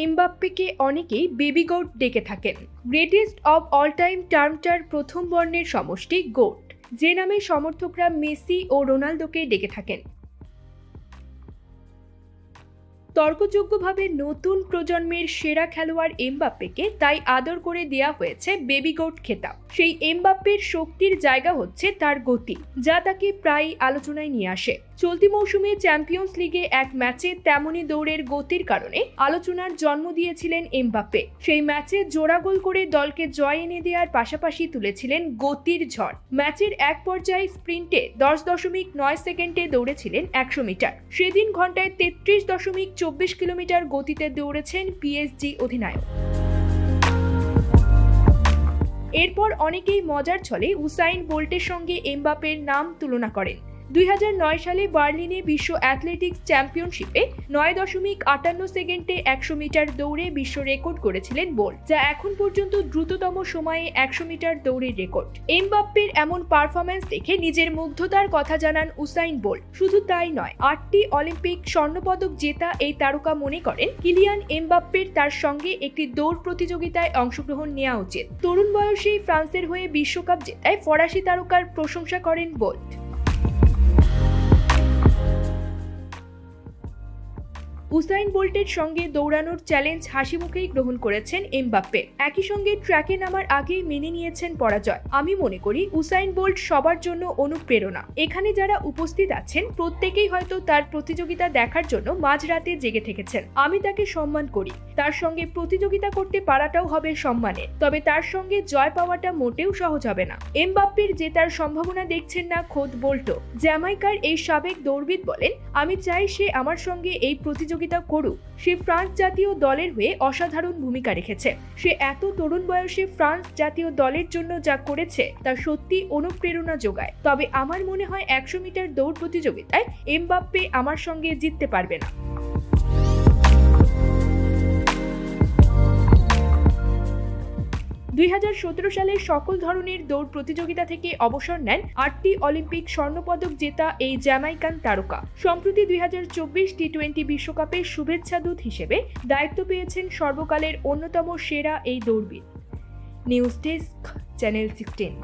এমবাপ্পেকে অনেকেই baby goat ডেকে থাকেন। গ্রেটেস্ট অব অল টাইম টার্মটার প্রথম বর্ণের সমষ্টি গোট, যে নামে সমর্থকরা মেসি ও রোনালদোকে ডেকে থাকেন। তর্কযোগ্যভাবে নতুন প্রজন্মের সেরা খেলোয়াড় এমবাপ্পেকে তাই আদর করে দেয়া হয়েছে বেবি গোট খেতাব। সেই এমবাপ্পের শক্তির জায়গা হচ্ছে তার গতি, যা তাকে প্রায়ই আলোচনায় নিয়ে আসে। চলতি মৌসুমে চ্যাম্পিয়ন্স লিগে এক ম্যাচে তেমনই দৌড়ের গতির কারণে আলোচনার জন্ম দিয়েছিলেন এমবাপ্পে। সেই ম্যাচে জোড়া গোল করে দলকে জয় এনে দেওয়ার পাশাপাশি তুলেছিলেন গতির ঝড়। ম্যাচের এক পর্যায়ে স্প্রিন্টে 10.9 সেকেন্ডে দৌড়েছিলেন 100 মিটার। সেদিন ঘন্টায় 33.24 কিলোমিটার গতিতে দৌড়েছেন পিএসজি অধিনায়ক। এরপর অনেকেই মজার ছলে উসাইন বোল্টের সঙ্গে এমবাপ্পের নাম তুলনা করেন। 2009 সালে বার্লিনে বিশ্ব অ্যাথলেটিক্স চ্যাম্পিয়নশিপে 9.58 সেকেন্ডে 100 মিটার দৌড়ে বিশ্ব রেকর্ড করেছিলেন বোল্ট, যা এখন পর্যন্ত দ্রুততম সময়ে 100 মিটার দৌড়ের রেকর্ড। এমবাপ্পের এমন পারফরম্যান্স দেখে নিজের মুগ্ধতার কথা জানান উসাইন বোল্ট। শুধু তাই নয়, 8টি অলিম্পিক স্বর্ণপদক জেতা এই তারকা মনে করেন কিলিয়ান এমবাপ্পের তার সঙ্গে একটি দৌড় প্রতিযোগিতায় অংশগ্রহণ নেওয়া উচিত। তরুণ বয়সেই ফ্রান্সের হয়ে বিশ্বকাপ জেতায় ফরাসি তারকার প্রশংসা করেন বোল্ট। উসাইন বোল্টের সঙ্গে দৌড়ানোর চ্যালেঞ্জ হাসি মুখেই গ্রহণ করেছেন এমবাপ্পে। একই সঙ্গে ট্র্যাকে নামার আগেই মেনে নিয়েছেন পরাজয়। আমি মনে করি উসাইন বোল্ট সবার জন্য অনুপ্রেরণা। এখানে যারা উপস্থিত আছেন প্রত্যেকেই হয়তো তার প্রতিযোগিতা দেখার জন্য মাঝরাতে জেগে থেকেছেন। আমি তাকে সম্মান করি। তার সঙ্গে প্রতিযোগিতা করতে পারাটাও হবে সম্মানের, তবে তার সঙ্গে জয় পাওয়াটা মোটেও সহজ হবে না। এমবাপ্পের জেতার সম্ভাবনা দেখছেন না খোদ বোল্টও। জ্যামাইকার এই সাবেক দৌড়বিদ বলেন, আমি চাই সে আমার সঙ্গে এই প্রতিযোগিতা করুক। সে ফ্রান্স জাতীয় দলের হয়ে অসাধারণ ভূমিকা রেখেছে। সে এত তরুণ বয়সে ফ্রান্স জাতীয় দলের জন্য যা করেছে তা সত্যি অনুপ্রেরণা যোগায়। তবে আমার মনে হয় 100 মিটার দৌড় প্রতিযোগিতায় এমবাপ্পে আমার সঙ্গে জিততে পারবে না। 2017 সালে সকল ধরনের দৌড় প্রতিযোগিতা থেকে অবসর নেন 8টি অলিম্পিক স্বর্ণপদক জেতা এই জ্যামাইকান তারকা। সম্প্রতি 2024 টি-20 বিশ্বকাপের শুভেচ্ছা দূত হিসেবে দায়িত্ব পেয়েছেন সর্বকালের অন্যতম সেরা এই দৌড়বিদ। News desk, channel 16।